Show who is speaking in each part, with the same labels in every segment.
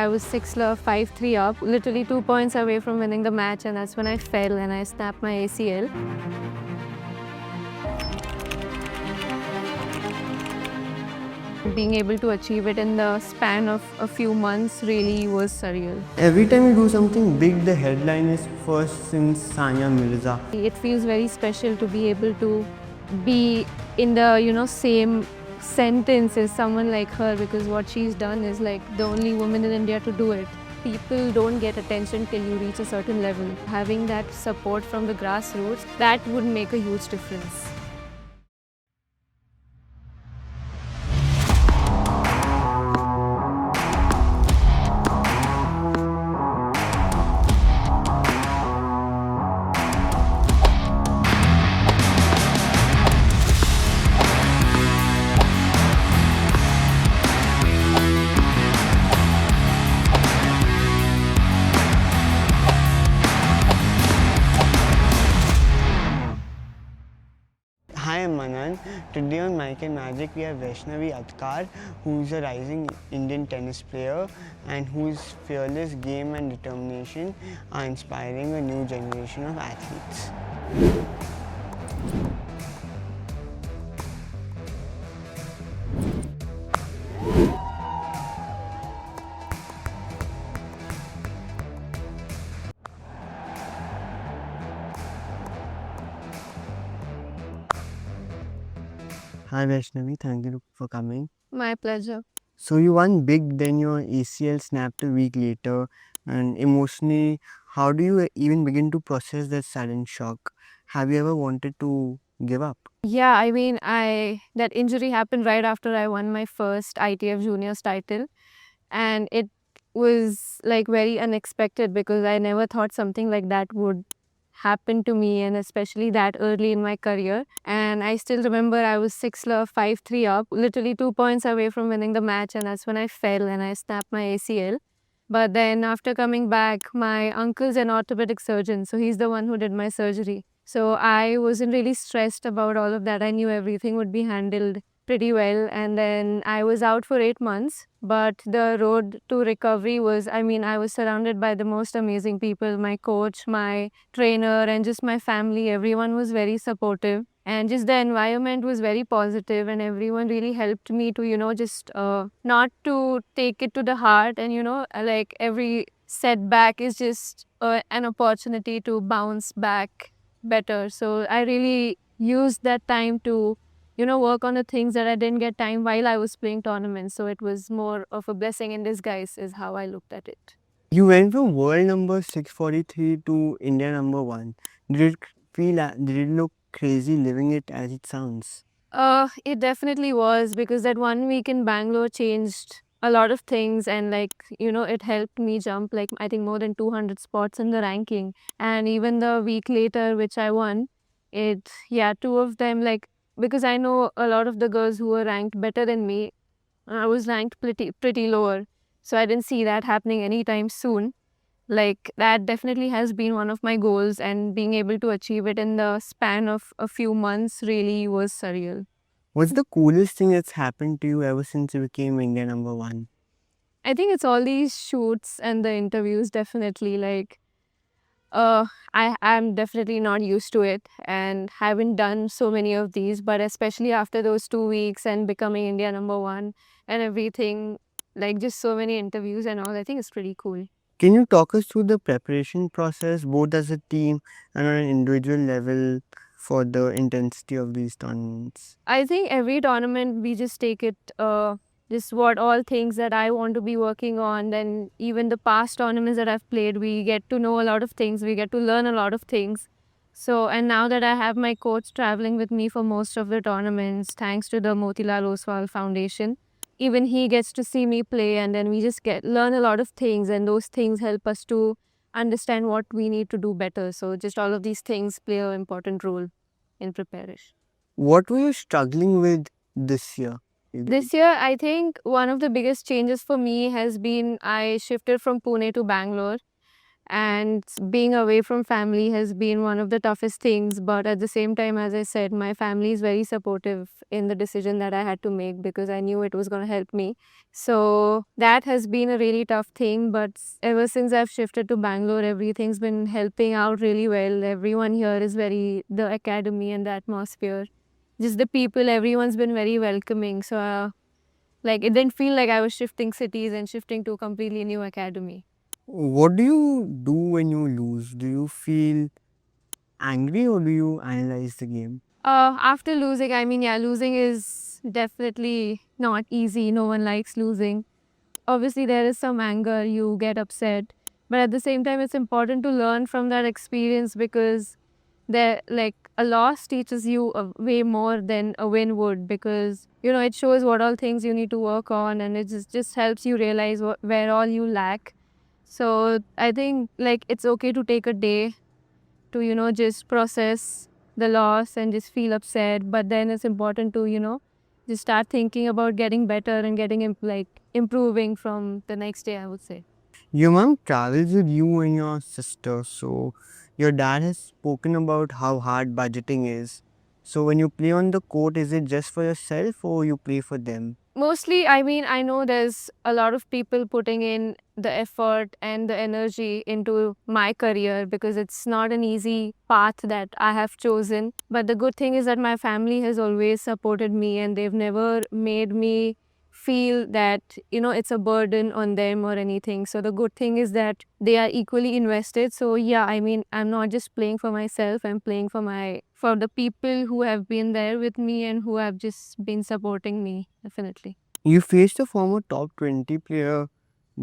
Speaker 1: I was 6 5-3 up, literally 2 points away from winning the match, and that's when I fell and I snapped my ACL. Being able to achieve it in the span of a few months really was surreal.
Speaker 2: Every time you do something big, the headline is first since Sania Mirza.
Speaker 1: It feels very special to be able to be in the same sentence as someone like her, because what she's done is like the only woman in India to do it. People don't get attention till you reach a certain level. Having that support from the grassroots, that would make a huge difference.
Speaker 2: Hi, I'm Manan. Today on Mike and Magic, we have Vaishnavi Adkar, who is a rising Indian tennis player and whose fearless game and determination are inspiring a new generation of athletes. Hi Vaishnavi, thank you for coming.
Speaker 1: My pleasure.
Speaker 2: So you won big, then your ACL snapped a week later, and emotionally, how do you even begin to process that sudden shock? Have you ever wanted to give up?
Speaker 1: Yeah, I mean, that injury happened right after I won my first ITF Juniors title, and it was like very unexpected because I never thought something like that would happen to me, and especially that early in my career. And I still remember I was 6 5-3 up, literally 2 points away from winning the match, and that's when I fell and I snapped my ACL. But then after coming back, my uncle's an orthopedic surgeon, so he's the one who did my surgery. So I wasn't really stressed about all of that. I knew everything would be handled pretty well. And then I was out for 8 months, but the road to recovery was, I mean, I was surrounded by the most amazing people, my coach, my trainer, and just my family. Everyone was very supportive. And just the environment was very positive, and everyone really helped me to, just not to take it to the heart. And, like every setback is just an opportunity to bounce back better. So I really used that time to work on the things that I didn't get time while I was playing tournaments. So it was more of a blessing in disguise is how I looked at it.
Speaker 2: You went from world number 643 to India number 1. Did it look crazy living it as it sounds?
Speaker 1: It definitely was, because that 1 week in Bangalore changed a lot of things, and like, it helped me jump like I think more than 200 spots in the ranking. And even the week later, which I won, two of them, like, because I know a lot of the girls who were ranked better than me, I was ranked pretty lower. So I didn't see that happening anytime soon. Like, that definitely has been one of my goals, and being able to achieve it in the span of a few months really was surreal.
Speaker 2: What's the coolest thing that's happened to you ever since you became India number 1?
Speaker 1: I think it's all these shoots and the interviews, definitely. Like, I'm definitely not used to it and haven't done so many of these, but especially after those 2 weeks and becoming India number 1 and everything, like just so many interviews and all, I think it's pretty cool.
Speaker 2: Can you talk us through the preparation process, both as a team and on an individual level, for the intensity of these tournaments?
Speaker 1: I think every tournament we just take it, just what all things that I want to be working on. Then even the past tournaments that I've played, we get to know a lot of things. We get to learn a lot of things. So, and now that I have my coach traveling with me for most of the tournaments, thanks to the Motilal Oswal Foundation, even he gets to see me play, and then we just learn a lot of things, and those things help us to understand what we need to do better. So, just all of these things play an important role in preparation.
Speaker 2: What were you struggling with this year?
Speaker 1: This year, I think one of the biggest changes for me has been I shifted from Pune to Bangalore. and being away from family has been one of the toughest things. But at the same time, as I said, my family is very supportive in the decision that I had to make because I knew it was going to help me. So that has been a really tough thing. But ever since I've shifted to Bangalore, everything's been helping out really well. Everyone here is the academy and the atmosphere, just the people, everyone's been very welcoming. So like it didn't feel like I was shifting cities and shifting to a completely new academy.
Speaker 2: What do you do when you lose? Do you feel angry or do you analyze the game?
Speaker 1: After losing, I mean, yeah, losing is definitely not easy. No one likes losing. Obviously, there is some anger, you get upset. But at the same time, it's important to learn from that experience because there, like, a loss teaches you way more than a win would because, you know, it shows what all things you need to work on and it just helps you realize where all you lack. So I think, like, it's okay to take a day to, you know, just process the loss and just feel upset. But then it's important to, you know, just start thinking about getting better and getting improving from the next day, I would say.
Speaker 2: Your mom travels with you and your sister, so your dad has spoken about how hard budgeting is. So when you play on the court, is it just for yourself or you play for them?
Speaker 1: Mostly, I mean, I know there's a lot of people putting in the effort and the energy into my career because it's not an easy path that I have chosen. But the good thing is that my family has always supported me and they've never made me feel that, you know, it's a burden on them or anything. So the good thing is that they are equally invested. So yeah, I mean, I'm not just playing for myself, I'm playing for the people who have been there with me and who have just been supporting me, definitely.
Speaker 2: You faced a former top 20 player,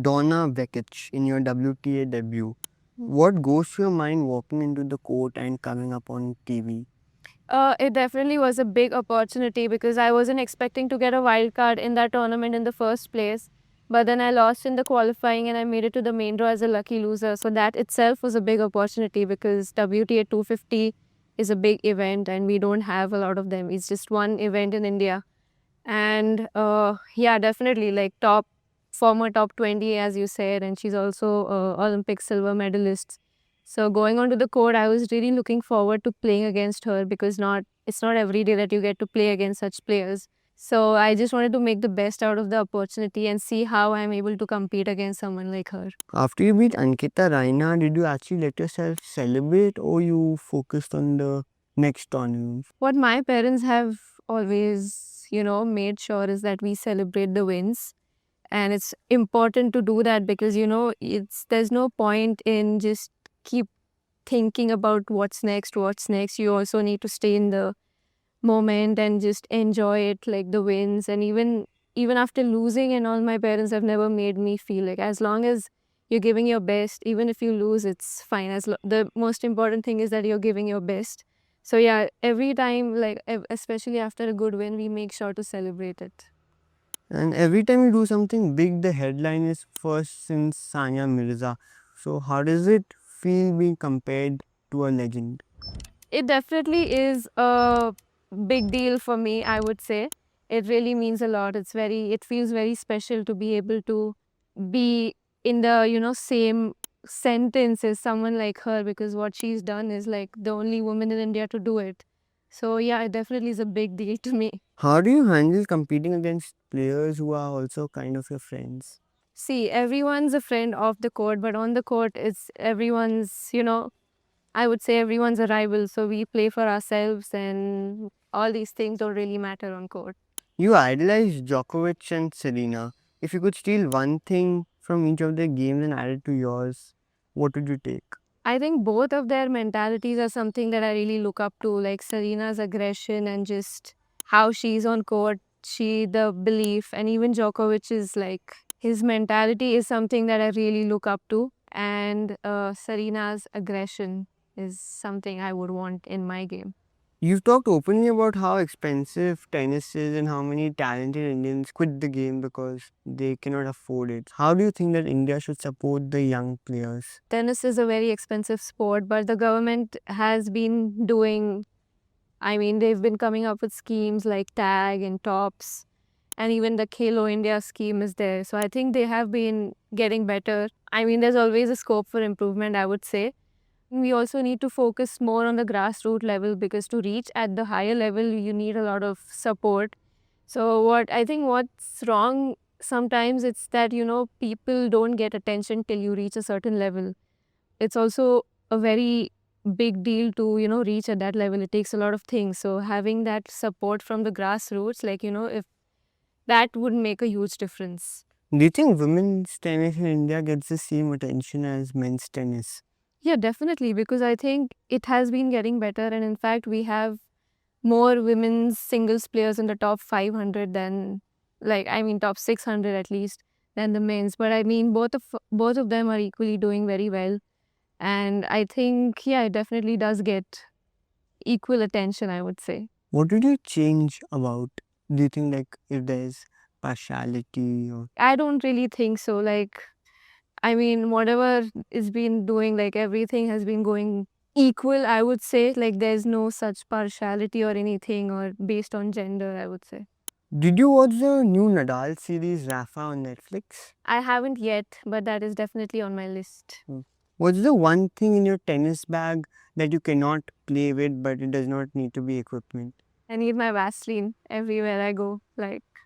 Speaker 2: Donna Vekic, in your WTA debut. What goes through your mind walking into the court and coming up on TV?
Speaker 1: It definitely was a big opportunity because I wasn't expecting to get a wild card in that tournament in the first place. But then I lost in the qualifying and I made it to the main draw as a lucky loser. So that itself was a big opportunity because WTA 250 is a big event and we don't have a lot of them. It's just one event in India. And yeah, definitely like former top 20, as you said. And she's also Olympic silver medalist. So going onto the court, I was really looking forward to playing against her because it's not every day that you get to play against such players. So I just wanted to make the best out of the opportunity and see how I'm able to compete against someone like her.
Speaker 2: After you beat Ankita Raina, did you actually let yourself celebrate or you focused on the next tournament?
Speaker 1: What my parents have always, you know, made sure is that we celebrate the wins. And it's important to do that because, you know, there's no point in just keep thinking about what's next. You also need to stay in the moment and just enjoy it, like the wins. And even after losing and all, my parents have never made me feel like as long as you're giving your best, even if you lose, it's fine. The most important thing is that you're giving your best. So yeah, every time, like especially after a good win, we make sure to celebrate it.
Speaker 2: And every time you do something big, the headline is first since Sania Mirza. So how does it feel being compared to a legend?
Speaker 1: It definitely is a big deal for me, I would say. It really means a lot. It feels very special to be able to be in the, you know, same sentence as someone like her because what she's done is like the only woman in India to do it. So yeah, it definitely is a big deal to me.
Speaker 2: How do you handle competing against players who are also kind of your friends?
Speaker 1: See, everyone's a friend off the court, but on the court, it's everyone's, you know, I would say everyone's a rival. So we play for ourselves, and all these things don't really matter on court.
Speaker 2: You idolize Djokovic and Serena. If you could steal one thing from each of their games and add it to yours, what would you take?
Speaker 1: I think both of their mentalities are something that I really look up to, like Serena's aggression and just how she's on court, the belief, and even Djokovic is like his mentality is something that I really look up to, and Serena's aggression is something I would want in my game.
Speaker 2: You've talked openly about how expensive tennis is and how many talented Indians quit the game because they cannot afford it. How do you think that India should support the young players?
Speaker 1: Tennis is a very expensive sport, but the government has been doing, I mean, they've been coming up with schemes like TAG and TOPS and even the Khelo India scheme is there. So I think they have been getting better. I mean, there's always a scope for improvement, I would say. We also need to focus more on the grassroots level, because to reach at the higher level, you need a lot of support. So what's wrong sometimes, it's that, people don't get attention till you reach a certain level. It's also a very big deal to, reach at that level. It takes a lot of things. So having that support from the grassroots, like, if that would make a huge difference.
Speaker 2: Do you think women's tennis in India gets the same attention as men's tennis?
Speaker 1: Yeah, definitely, because I think it has been getting better. And in fact, we have more women's singles players in the top 500 than, top 600 at least, than the men's. But I mean, both of them are equally doing very well. And I think, yeah, it definitely does get equal attention, I would say.
Speaker 2: What did you change about? Do you think like if there's partiality or
Speaker 1: I don't really think so. Whatever is been doing, everything has been going equal, I would say. Like, there's no such partiality or anything, or based on gender, I would say.
Speaker 2: did you watch the new Nadal series Rafa on Netflix?
Speaker 1: I haven't yet, but that is definitely on my list.
Speaker 2: What's the one thing in your tennis bag that you cannot play with, but it does not need to be equipment?
Speaker 1: I need my Vaseline everywhere I go.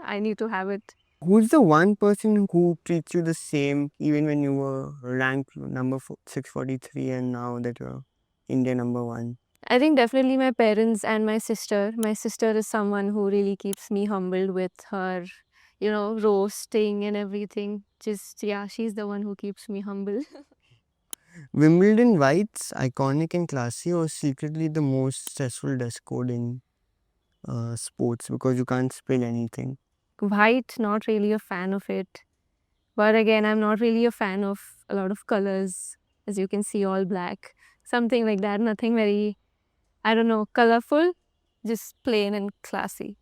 Speaker 1: I need to have it.
Speaker 2: Who's the one person who treats you the same even when you were ranked number 643 and now that you're India number 1?
Speaker 1: I think definitely my parents and my sister. My sister is someone who really keeps me humbled with her, roasting and everything. She's the one who keeps me humble.
Speaker 2: Wimbledon White's iconic and classy, or secretly the most stressful dress code in sports because you can't spill anything?
Speaker 1: White, not really a fan of it. But again, I'm not really a fan of a lot of colors. As you can see, all black. Something like that. Nothing very, colorful. Just plain and classy.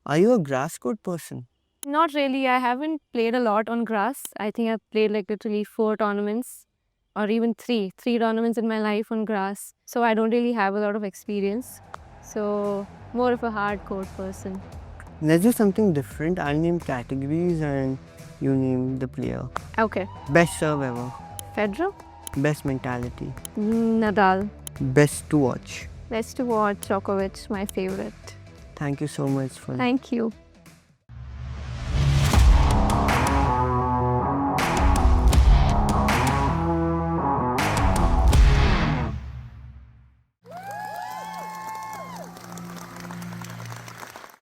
Speaker 2: Are you a grass court person?
Speaker 1: Not really. I haven't played a lot on grass. I think I've played literally 4 tournaments, or even 3 tournaments in my life on grass. So I don't really have a lot of experience. So more of a hard court person.
Speaker 2: Let's do something different. I'll name categories and you name the player.
Speaker 1: Okay.
Speaker 2: Best serve ever.
Speaker 1: Federer?
Speaker 2: Best mentality.
Speaker 1: Nadal.
Speaker 2: Best to watch.
Speaker 1: Best to watch, Djokovic, my favorite.
Speaker 2: Thank you so much for
Speaker 1: Thank you.